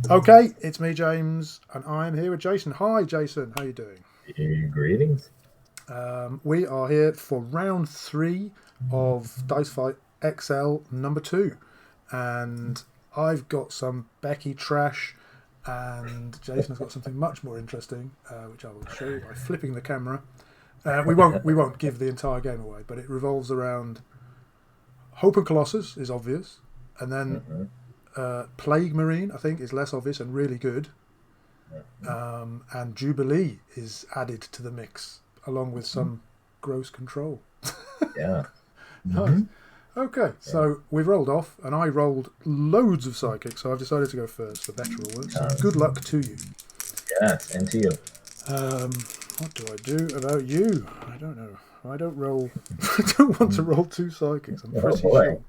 Okay, it's me, James, and I'm here with Jayson. Hi, Jayson. How you doing? Greetings. We are here for round 3 of Dice Fight XL number 2, and I've got some Becky trash, and Jayson has got something much more interesting, which I will show you by flipping the camera. We won't give the entire game away, but it revolves around Hope and Colossus is obvious, and then Plague Marine, I think, is less obvious and really good. And Jubilee is added to the mix, along with some gross control. Yeah. Nice. Okay, so we've rolled off, and I rolled loads of psychic, so I've decided to go first for better or worse. So good luck to you. Yes, and to you. What do I do about you? I don't know. I don't roll. I don't want to roll 2 psychics. I'm pretty sure.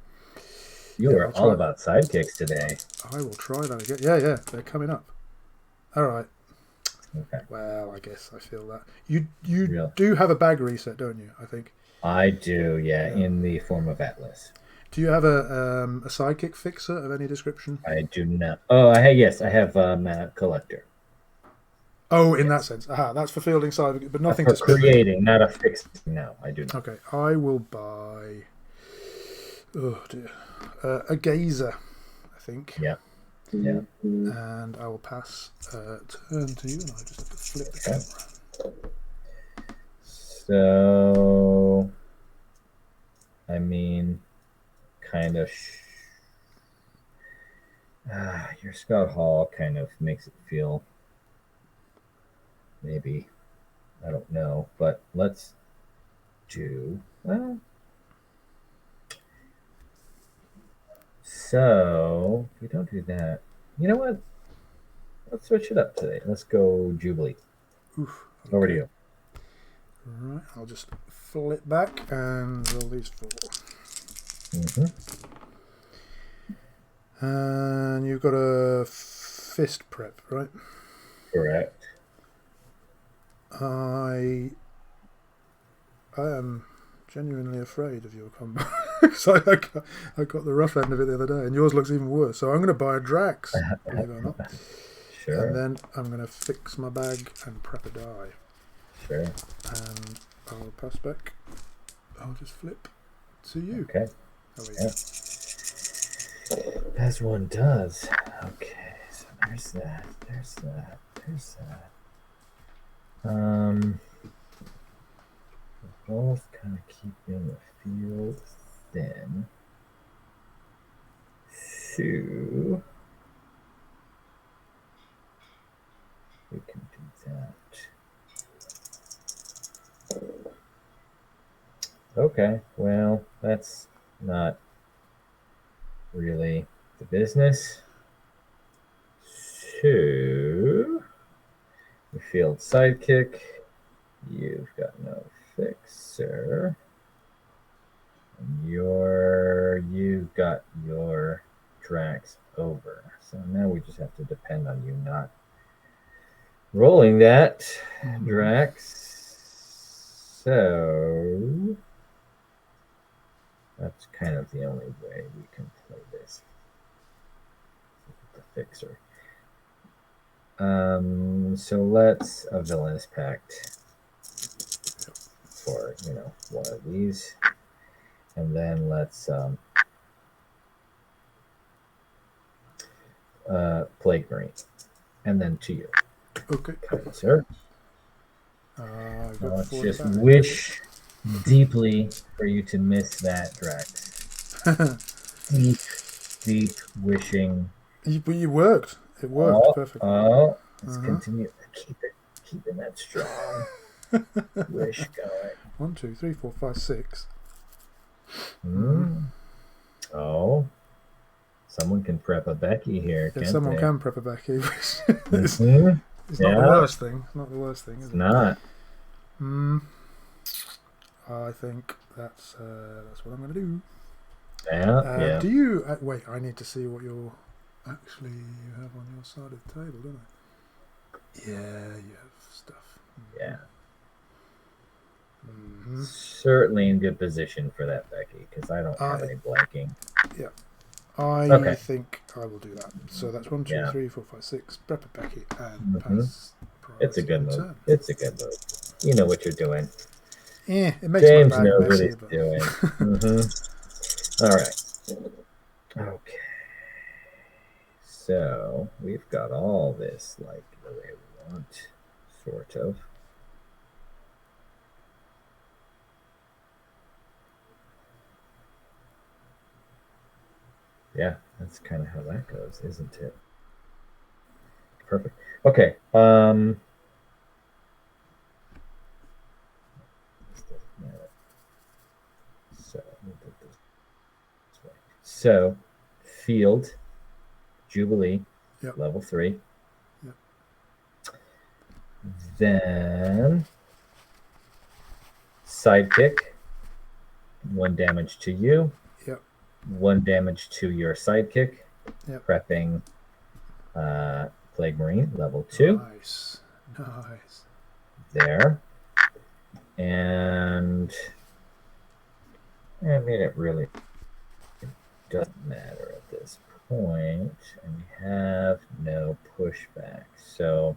You are all about sidekicks today. I will try that again. Yeah, they're coming up. All right. Okay. Well, I guess I feel that. You do have a bag reset, don't you? I think. I do, yeah, in the form of Atlas. Do you have a psychic fixer of any description? I do not. Oh, yes, I have Collector. Oh, in that sense. Aha, that's for fielding side, but nothing for to spend. creating, not a fixed. No, I do not. Okay, I will buy. Oh dear, a gazer, I think. Yeah. Yeah. And I will pass turn to you, and I just have to flip the camera. So, I mean, kind of. Your Scout Hall kind of makes it feel. Maybe, I don't know, but let's do. Well, so if we don't do that, you know what? Let's switch it up today. Let's go Jubilee. Oof, okay. Over to you. All right, I'll just flip back and roll these 4. And you've got a fist prep, right? Correct. I am genuinely afraid of your combat. So I got the rough end of it the other day, and yours looks even worse. So I'm going to buy a Drax, believe it or not. Sure. And then I'm going to fix my bag and prep a die. Sure. And I'll pass back. I'll just flip to you. Okay. As one does. Okay, so there's that. We're both kind of keeping the field thin. So we can do that. Okay, well, that's not really the business. So, the field sidekick, you've got no fixer. And you've got your Drax over. So now we just have to depend on you not rolling that Drax. So that's kind of the only way we can play this. The fixer. So let's a villainous pact for one of these, and then let's Plague Marine, and then to you. Okay, sir. Let's just wish deeply for you to miss that, Drax. deep wishing. But you worked. It worked perfectly. Let's continue. Keeping that strong wish going. 1, 2, 3, 4, 5, 6. Oh, someone can prep a Becky here. Yeah, someone can prep a Becky. It's not the worst thing. It's not the worst thing, is it? Not. I think that's what I'm going to do. Yeah. Do you wait? I need to see what you have on your side of the table, don't I? Yeah, you have stuff. Yeah. Certainly in good position for that, Becky, because I don't have any blanking. Yeah. I Okay. think I will do that. So that's 1, 2, Yeah. 3, 4, 5, 6. Prep a Becky and Hmm. pass. It's a Priority good end move. turn. It's a good move. You know what you're doing. Yeah, it makes my James bag knows what messier, he's but doing. All right. Okay. So we've got all this like the way we want, sort of. Yeah, that's kind of how that goes, isn't it? Perfect. Okay. This doesn't matter. So we'll do it this way. So, field, Jubilee, yep. level 3. Yep. Then sidekick, 1 damage to you. Yep. 1 damage to your sidekick. Yep. Prepping Plague Marine, level 2. Nice. Nice. There. And I mean, it really doesn't matter at this point. And we have no pushback. So,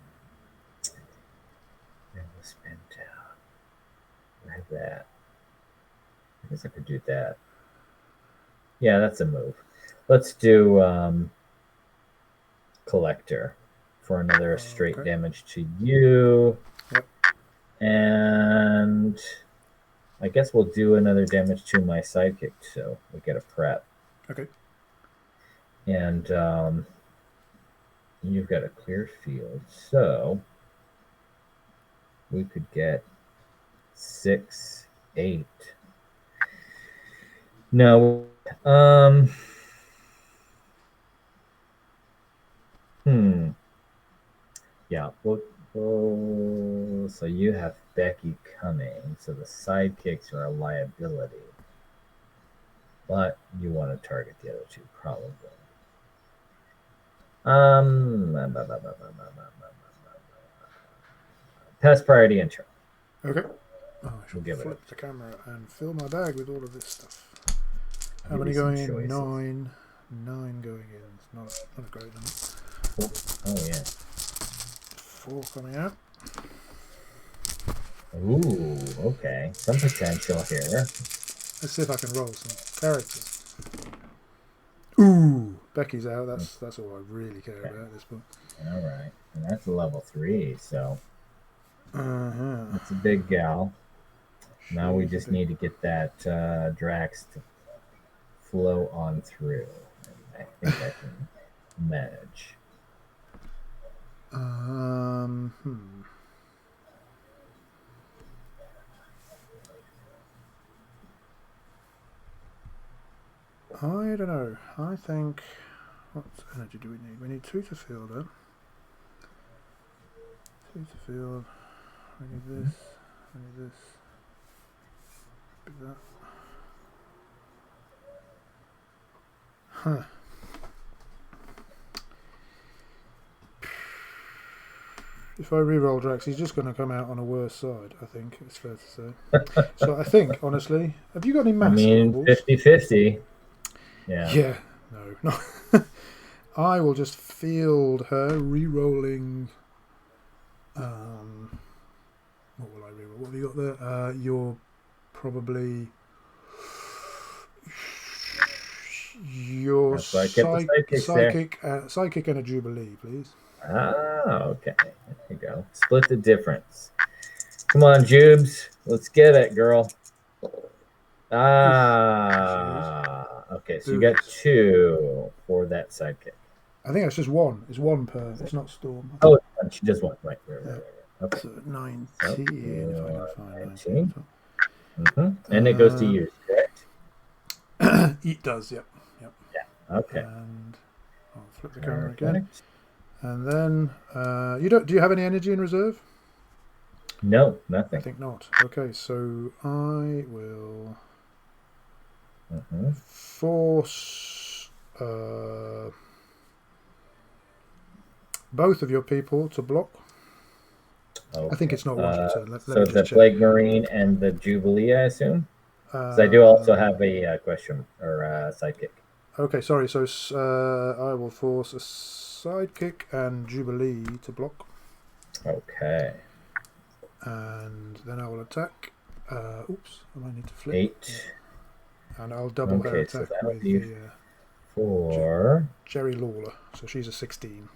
we'll spin down. I have that. I guess I could do that. Yeah, that's a move. Let's do Collector for another straight damage to you. Yep. And I guess we'll do another damage to my sidekick, so we get a prep. Okay. And you've got a clear field, so we could get 6, 8. No. Yeah. So you have Becky coming, so the sidekicks are a liability. But you want to target the other two, probably. Pass priority intro. Okay. Oh, I should We'll give flip it the camera and fill my bag with all of this stuff. I'll How give many you some going in? choices. 9. 9 going in. It's not a great number. Oh, yeah. 4 coming out. Ooh, okay. Some potential here. Let's see if I can roll some characters. Ooh, Becky's out. That's all I really care about at this point. All right. And that's a level 3, so Uh-huh. that's a big gal. Now we just need to get that Drax to flow on through. And I think I can manage. I don't know. I think... What energy do we need? We need 2 to field it. 2 to field. We need this. We need this. Big that. Huh. If I re-roll Drax, he's just going to come out on a worse side, I think, it's fair to say. So I think, honestly, have you got any maths? 50-50. Yeah. Yeah. No. I will just field her, re-rolling... what will I re-roll? What have you got there? You're probably... Your psychic and a Jubilee, please. Ah, okay. There you go. Split the difference. Come on, Jubes. Let's get it, girl. Ah, okay. So you got 2 for that sidekick. I think it's just 1. It's 1 per. It's not Storm. Oh, she just 1. Right. Okay. So 19, if I can find 19. And it goes to you, correct? It does, yep. Yeah. Okay. And I'll flip the camera again. And then do you have any energy in reserve? No, nothing. I think not. Okay, so I will force both of your people to block. Okay. I think it's not one turn. So the Plague Marine and the Jubilee, I assume? Because I do also have a question or a sidekick. Okay, sorry. So I will force a sidekick and Jubilee to block, Okay. and then I will attack. Oops, I might need to flip. 8. And I'll double her Okay, so attack that'll with be the 4. Jerry Lawler. So she's a 16.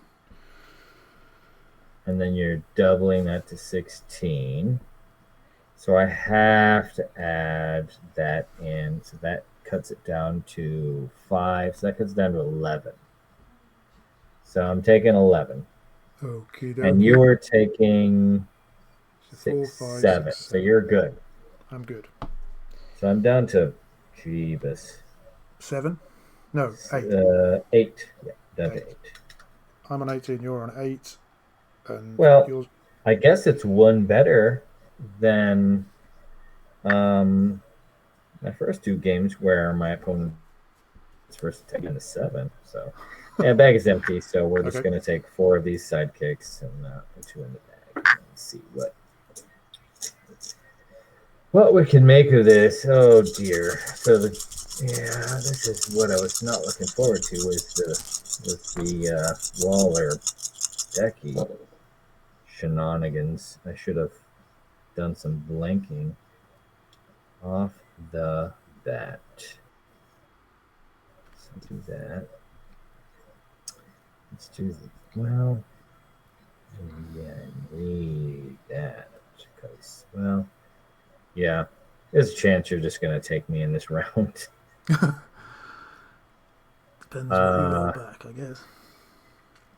And then you're doubling that to 16. So I have to add that in. So that cuts it down to 5. So that cuts it down to 11. So I'm taking 11. Okie And dokie. you were taking So 6, 4, 5, 7. 6, So 7. you're good. I'm good. So I'm down to Jeebus. 7? No, 8. 8. Yeah, down 8. to 8. I'm on 18, you're on 8. And Well, yours. I guess it's one better than my first 2 games where my opponent's first attack is 7. So, yeah, bag is empty. So we're just Okay. going to take 4 of these sidekicks and put 2 in the bag and see what we can make of this. Oh dear. So this is what I was not looking forward to was the Waller Becky shenanigans. I should have done some blanking off the bat. Let's do that. Let's do well. Yeah, I need that because yeah, there's a chance you're just gonna take me in this round. Depends what you got back, I guess.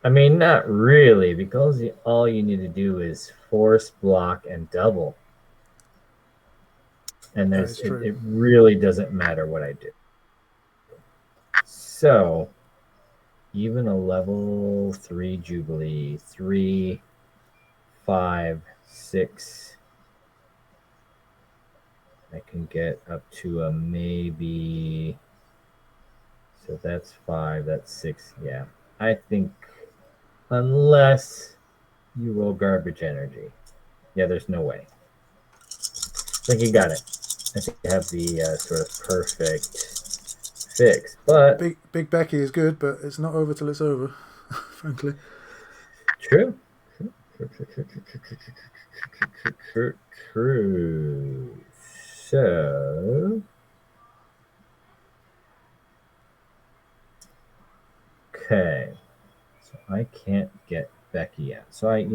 I mean, not really, because all you need to do is force, block, and double, and That is true. it really doesn't matter what I do. So even a level 3 Jubilee, 3, 5, 6, I can get up to a maybe. So that's 5, that's 6. Yeah, I think unless you roll garbage energy, yeah, there's no way. I think you got it. I think you have the sort of perfect fix, but Big Becky is good, but it's not over till it's over, frankly. true. True. So, okay. So I can't get Becky yet. So I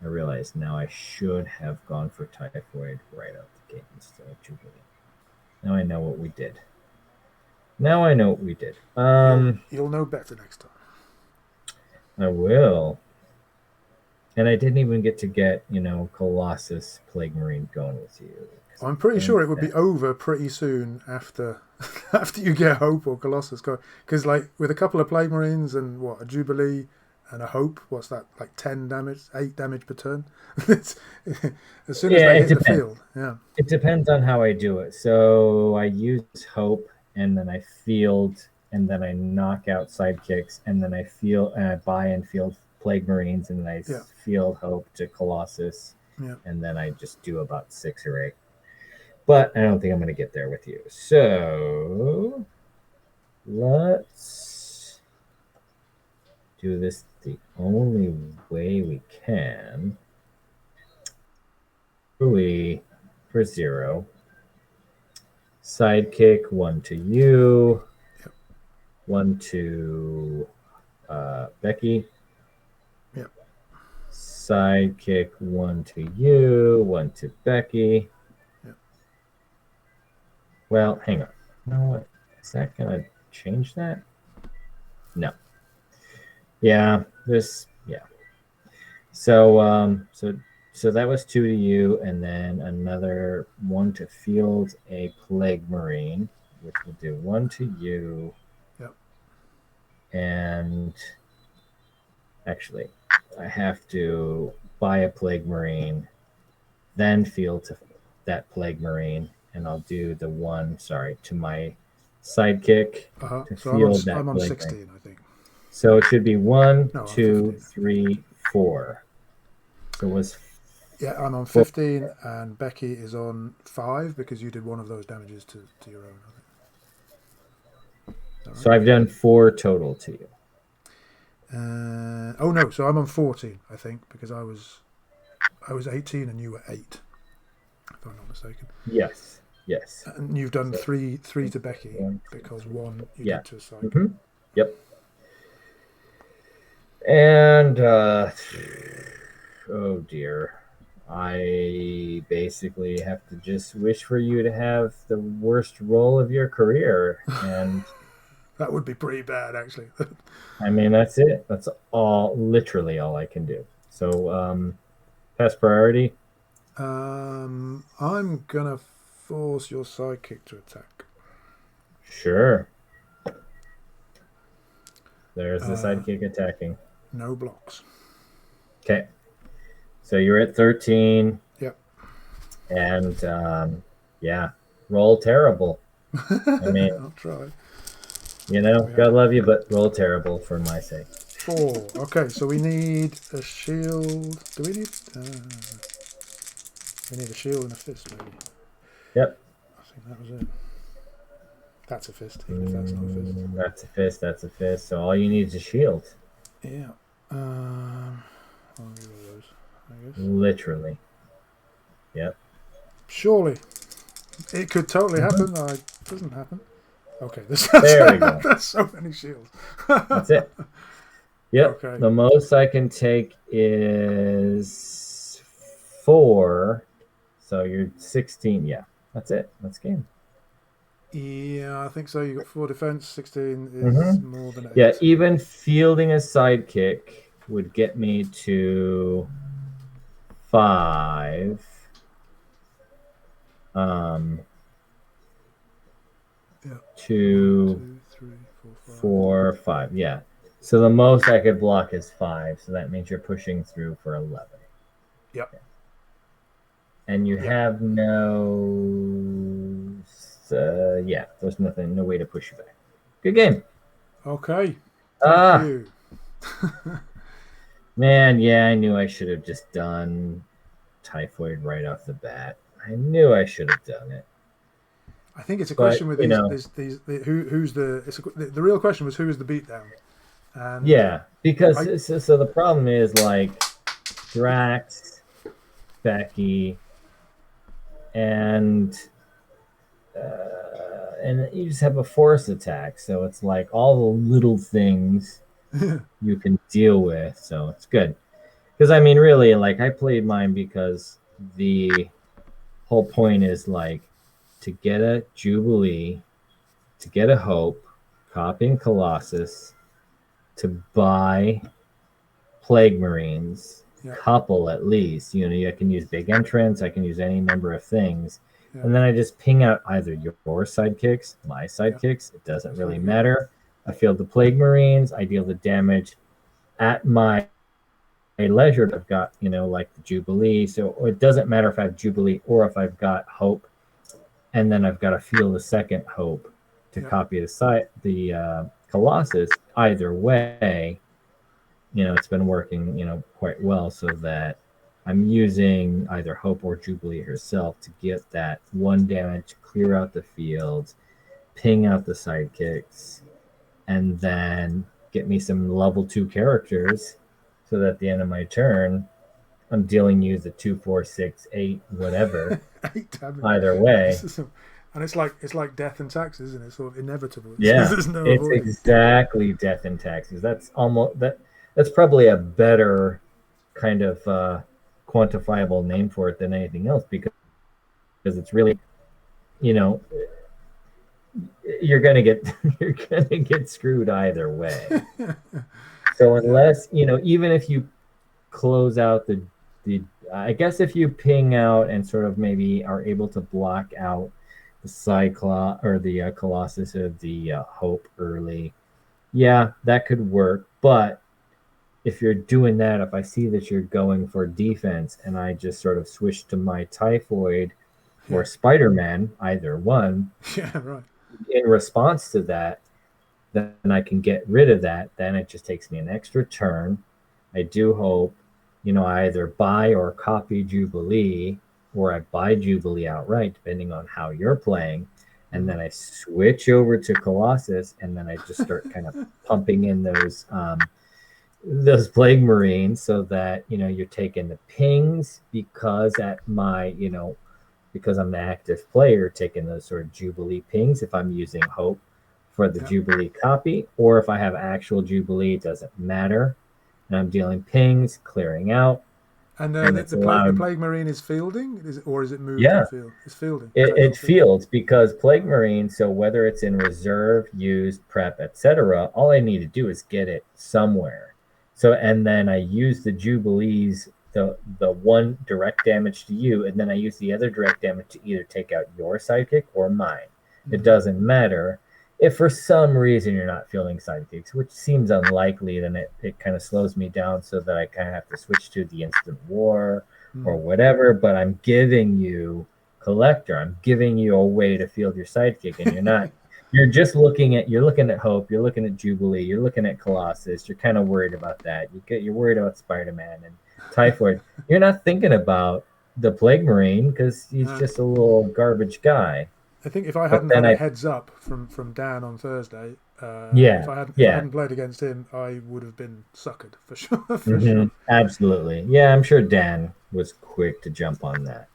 realize now I should have gone for Typhoid right out the gate instead of Jubilee. Now I know what we did. You'll know better next time. I will. And I didn't even get to get, Colossus Plague Marine going with you. I'm pretty sure it would be over pretty soon after after you get Hope or Colossus going. Because like with a couple of Plague Marines and a Jubilee and a Hope, what's that, like 10 damage, 8 damage per turn? As soon as they hit the field. Yeah. It depends on how I do it. So I use Hope and then I field and then I knock out sidekicks and then I buy and field Plague Marines and then I field Hope to Colossus. Yeah. And then I just do about 6 or 8. But I don't think I'm going to get there with you. So let's do this the only way we can. Really, for 0. Sidekick 1 to you. Yep. 1 to Becky. Yep. Sidekick 1 to you. 1 to Becky. Yep. Well, hang on. You know what? Is that gonna change that? No. Yeah. So that was 2 to you, and then another 1 to field a Plague Marine, which will do 1 to you. Yep. And actually, I have to buy a Plague Marine, then field to that Plague Marine, and I'll do the 1, to my sidekick to So field I'm on Plague 16, Marine. I think. So it should be 1, No, 2, 3, 4. So it was. Yeah, I'm on 15, and Becky is on 5 because you did one of those damages to your own. I think. All So I've done 4 total to you. right. Oh no, so I'm on 14, I think, because I was 18 and you were 8, if I'm not mistaken. Yes. Yes. And you've done So three to Becky 1, 2, because 3, 4. one you Yeah. did to a psychic. Mm-hmm. Yep. And oh dear. I basically have to just wish for you to have the worst roll of your career. And That would be pretty bad, actually. I mean, that's it. That's literally all I can do. So, pass priority. I'm gonna force your sidekick to attack. Sure. There's the Uh, sidekick attacking. no blocks. Okay. So you're at 13. Yep. And yeah, roll terrible. I mean, I'll try. God love you, but roll terrible for my sake. 4. Okay, so we need a shield. Do we need? We need a shield and a fist, maybe. Yep. I think that was it. That's a fist, even if that's not a fist. That's a fist. That's a fist. So all you need is a shield. Yeah. I'll give you those, I guess. Literally. Yep. Surely. It could totally happen. It doesn't happen. Okay, There we go. There's so many shields. That's it. Yep. Okay. The most I can take is 4. So you're 16. Yeah. That's it. That's game. Yeah, I think so. You got 4 defense. 16 is more than 8. Yeah, even fielding a sidekick would get me to 5. Yeah. 2, 3, 4, 5. Yeah. So the most I could block is 5. So that means you're pushing through for 11. Yep. Okay. And you have no. There's nothing, no way to push you back. Good game. Okay. Thank you. Man, yeah, I knew I should have just done Typhoid right off the bat. I knew I should have done it. I think it's a question with who's the real question was who was the beatdown. And yeah, because so the problem is like Drax, Becky, and you just have a force attack, so it's like all the little things you can deal with, so it's good. Because I mean, really, like I played mine because the whole point is like to get a Jubilee, to get a Hope, copying Colossus, to buy Plague Marines, couple at least. You know, I can use big entrance, I can use any number of things. Yeah. And then I just ping out either your sidekicks, my sidekicks. It doesn't really matter. I field the Plague Marines. I deal the damage at my leisure. I've got, like the Jubilee. So it doesn't matter if I have Jubilee or if I've got Hope. And then I've got to field the second Hope to copy the Colossus. Either way, it's been working, quite well, so that I'm using either Hope or Jubilee herself to get that 1 damage, clear out the field, ping out the sidekicks, and then get me some level 2 characters so that at the end of my turn, I'm dealing you the 2, 4, 6, 8, whatever. 8 damage. Either way. And it's like death and taxes, isn't it? It's sort of inevitable. Yeah, it's exactly death and taxes. That's probably a better kind of quantifiable name for it than anything else, because it's really, you're gonna get screwed either way. So unless even if you close out the I guess if you ping out and sort of maybe are able to block out the Cyclops or the Colossus or the Hope early, yeah, that could work. But if you're doing that, if I see that you're going for defense and I just sort of switch to my Typhoid or Spider-Man, either one, right, in response to that, then I can get rid of that. Then it just takes me an extra turn. I do Hope, I either buy or copy Jubilee, or I buy Jubilee outright, depending on how you're playing. and then I switch over to Colossus, and then I just start kind of pumping in those Plague Marines, so that you're taking the pings, because because I'm the active player, taking those sort of Jubilee pings if I'm using Hope for the Jubilee copy, or if I have actual Jubilee, it doesn't matter. And I'm dealing pings, clearing out, And and it's allowed. the Plague Marine is fielding, or is it moved Yeah, and field? It's fielding. it fields, because Plague Marine. So whether it's in reserve, used, prep, etc., all I need to do is get it somewhere. So and then I use the Jubilees, the one direct damage to you, and then I use the other direct damage to either take out your sidekick or mine. It doesn't matter. If for some reason you're not fielding sidekicks, which seems unlikely, then it kind of slows me down, so that I kind of have to switch to the instant war or whatever. But I'm giving you Collector. I'm giving you a way to field your sidekick, and you're not. You're looking at Hope. You're looking at Jubilee. You're looking at Colossus. You're kind of worried about that. You're worried about Spider-Man and Typhoid. You're not thinking about the Plague Marine, because he's just a little garbage guy. I think if I hadn't had a heads up from Dan on Thursday, if I hadn't played against him, I would have been suckered for sure. Sure. Absolutely. Yeah, I'm sure Dan was quick to jump on that.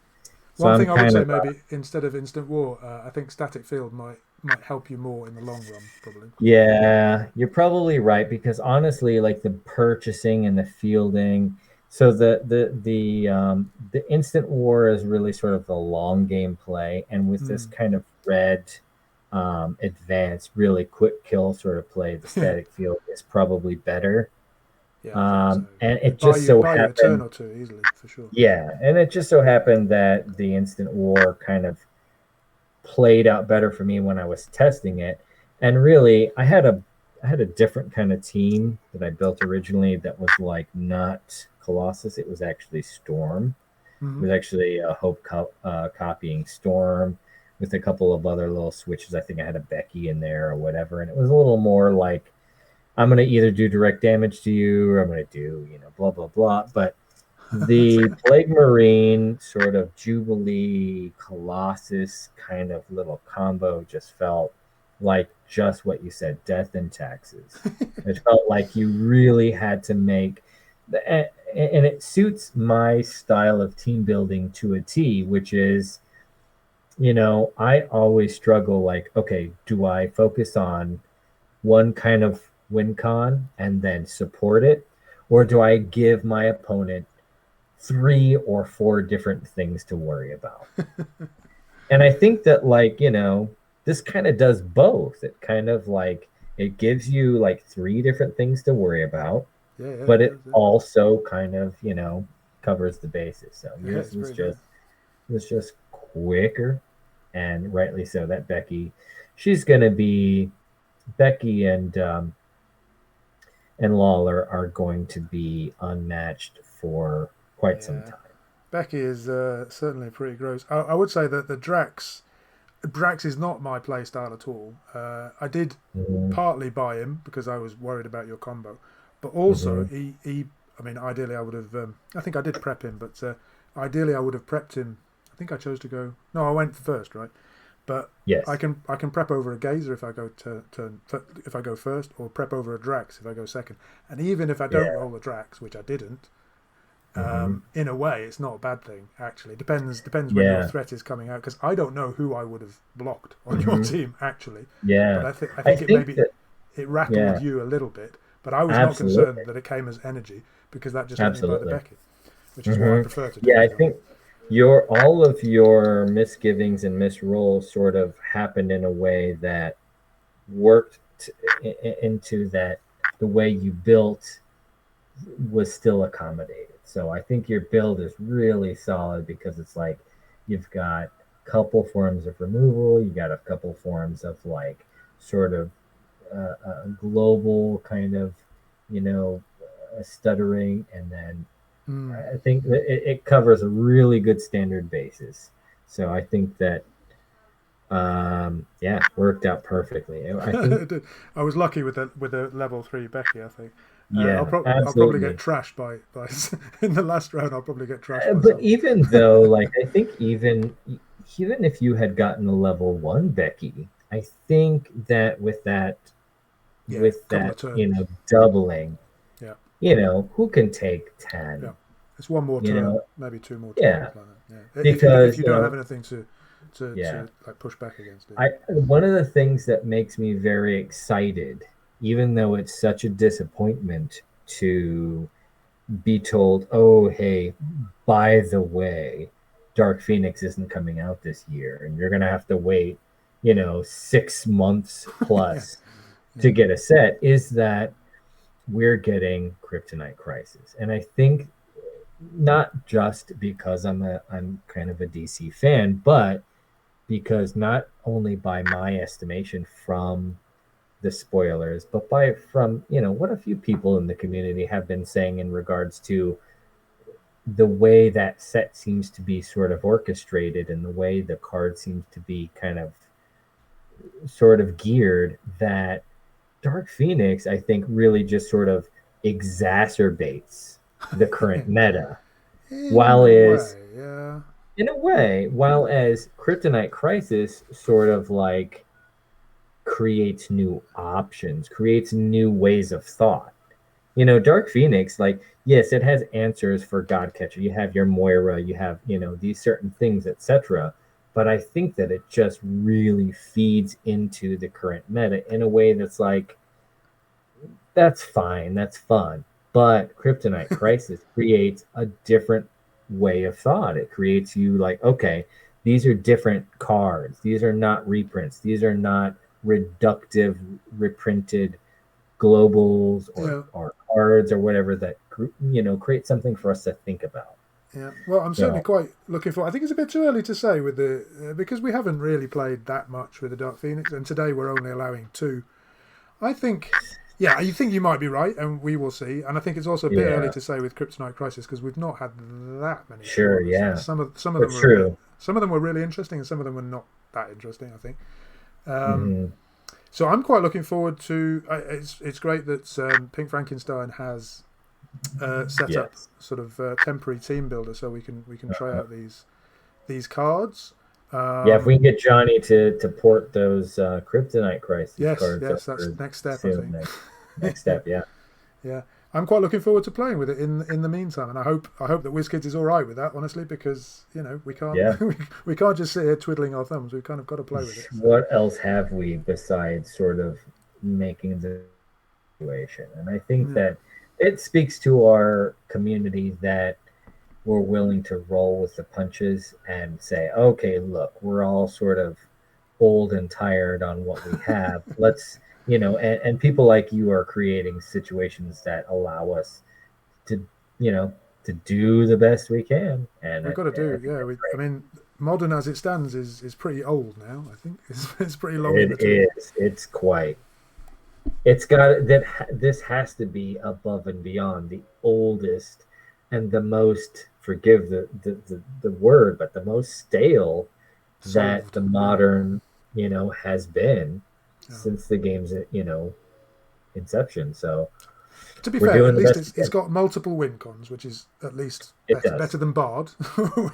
So One thing I would say, maybe instead of Instant War, I think Static Field might help you more in the long run, probably. Yeah, you're probably right, because honestly, like the purchasing and the fielding. So the Instant War is really sort of the long game play, and with this kind of red advanced, really quick kill sort of play, the Static Field is probably better. Yeah, so. And it just so happened, a turn or two easily, for sure. Yeah, and it just so happened that the Instant War kind of played out better for me when I was testing it. And really, I had a different kind of team that I built originally that was like not Colossus. It was actually Storm. It was actually a Hope copying Storm with a couple of other little switches. I think I had a Becky in there or whatever. And it was a little more like, I'm going to either do direct damage to you, or I'm going to do, blah, blah, blah. But the Plague Marine sort of Jubilee Colossus kind of little combo just felt like just what you said, death and taxes. It felt like you really had to make, and it suits my style of team building to a T, which is, I always struggle like, okay, do I focus on one kind of win con and then support it, or do I give my opponent 3 or 4 different things to worry about? And I think that this kind of does both. It kind of it gives you 3 different things to worry about, but it also kind of covers the bases. So yours was just quicker, and rightly so. That she's gonna be Becky and Lawler are going to be unmatched for quite some time. Becky is certainly pretty gross. I would say that the Drax is not my play style at all. I did partly buy him because I was worried about your combo, but also he I mean, ideally I would have. I think I did prep him, but ideally I would have prepped him. I think I chose to go. No, I went first, right? But yes. I can prep over a Gazer if I go if I go first, or prep over a Drax if I go second. And even if I don't roll a Drax, which I didn't, in a way, it's not a bad thing. Actually, depends when your threat is coming out, because I don't know who I would have blocked on your team actually. Yeah, but I think it rattled you a little bit. But I was not concerned that it came as energy, because that just let me buy the Becky, which is what I prefer to do. Yeah, I think all of your misgivings and misrolls sort of happened in a way that worked into that the way you built was still accommodated. So I think your build is really solid, because it's you've got a couple forms of removal, you got a couple forms of sort of a global kind of stuttering, and then I think that it covers a really good standard basis. So I think that worked out perfectly. I was lucky with the level 3 Becky, I think. Yeah, I'll probably get trashed by in the last round. I'll probably get trashed. But even though, I think even even if you had gotten a level 1 Becky, I think that with that, Yeah, couple of turns. doubling, Yeah, who can take 10? yeah. It's one more You turn, know, maybe two more yeah, turns like that. Yeah, if because you don't have anything to yeah, like push back against it. I one of the things that makes me very excited, even though it's such a disappointment to be told, oh, hey, by the way, Dark Phoenix isn't coming out this year, and you're gonna have to wait, 6 months Yeah, plus yeah, to get a set, is that we're getting Kryptonite Crisis. And I think not just because I'm kind of a DC fan, but because not only by my estimation from the spoilers, but from what a few people in the community have been saying in regards to the way that set seems to be sort of orchestrated and the way the card seems to be kind of sort of geared, that Dark Phoenix, I think, really just sort of exacerbates the yeah. current meta. In While a is, way, yeah, in a way, while as Kryptonite Crisis sort of like creates new options, creates new ways of thought. Dark Phoenix, like, yes, it has answers for Godcatcher. You have your Moira, you have, these certain things, etc. But I think that it just really feeds into the current meta in a way that's like, that's fine, that's fun. But Kryptonite Crisis creates a different way of thought. It creates you like, okay, these are different cards. These are not reprints. These are not reductive, reprinted globals yeah, or cards or whatever that create something for us to think about. yeah. Well, I'm certainly So quite looking for. I think it's a bit too early to say with the because we haven't really played that much with the Dark Phoenix, and today we're only allowing two. I think, yeah, you think you might be right, and we will see. And I think it's also a bit early yeah, to say with Kryptonite Crisis because we've not had that many sure, spoilers. yeah, Some of but them were a bit. true. Some of them were really interesting, and some of them were not that interesting. I think. Um, Hmm. so I'm quite looking forward to. It's great that Pink Frankenstein has set up Yes. sort of temporary team builder, so we can try out these cards. Yeah, if we Um, can get Johnny to port those Kryptonite Crisis yes, cards yes, that's over next step, I soon. think. Next Yeah, step, yeah. yeah. I'm quite looking forward to playing with it in the meantime, and I hope that WizKids is all right with that, honestly, because we can't Yeah. we can't just sit here twiddling our thumbs. We've kind of got to play with it. So What else have we besides sort of making the situation? And I think yeah, that it speaks to our community that we're willing to roll with the punches and say, okay, look, we're all sort of old and tired on what we have. Let's, and people like you are creating situations that allow us to, you know, to do the best we can. And we've got to I do. think Yeah, that's I great. mean, modern as it stands is pretty old now. I think it's pretty long in the It tooth. is. It's quite. It's got that. This has to be above and beyond the oldest and the most. Forgive the word, but the most stale that Solved. the Yeah, modern has been yeah. since the game's inception. So To be we're fair, doing at the least best we it's can. got multiple win cons, which is at least It does. better than Bard,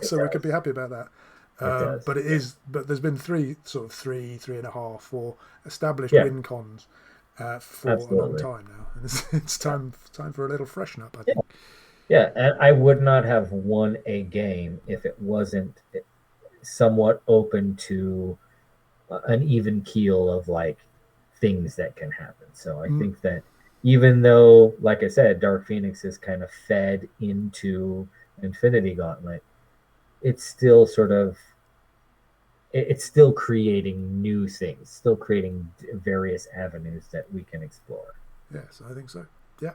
It so we could does. be happy about that. It does. But it Yeah. is. But there's been three and a half, four established Yeah. win cons for a long Absolutely. time now, and it's Yeah. time for a little freshen up, I Yeah. think. Yeah. And I would not have won a game if it wasn't somewhat open to an even keel of like things that can happen. So I Mm, think that even though, like I said, Dark Phoenix is kind of fed into Infinity Gauntlet, it's still sort of it's still creating new things, still creating various avenues that we can explore. yes, I think so. Yeah.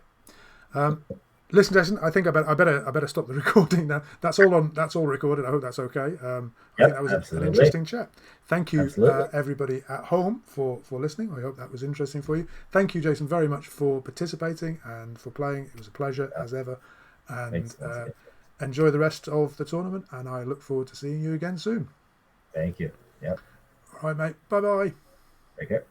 Um, Listen, Jason. I think I better stop the recording now. That's all on. That's all recorded. I hope that's okay. I think Yep, that was an absolutely, interesting chat. Thank you, absolutely. everybody at home for listening. I hope that was interesting for you. Thank you, Jason, very much for participating and for playing. It was a pleasure Yep. as ever. And Thanks again. enjoy the rest of the tournament. And I look forward to seeing you again soon. Thank you. Yep. All right, mate. Bye bye. Take care.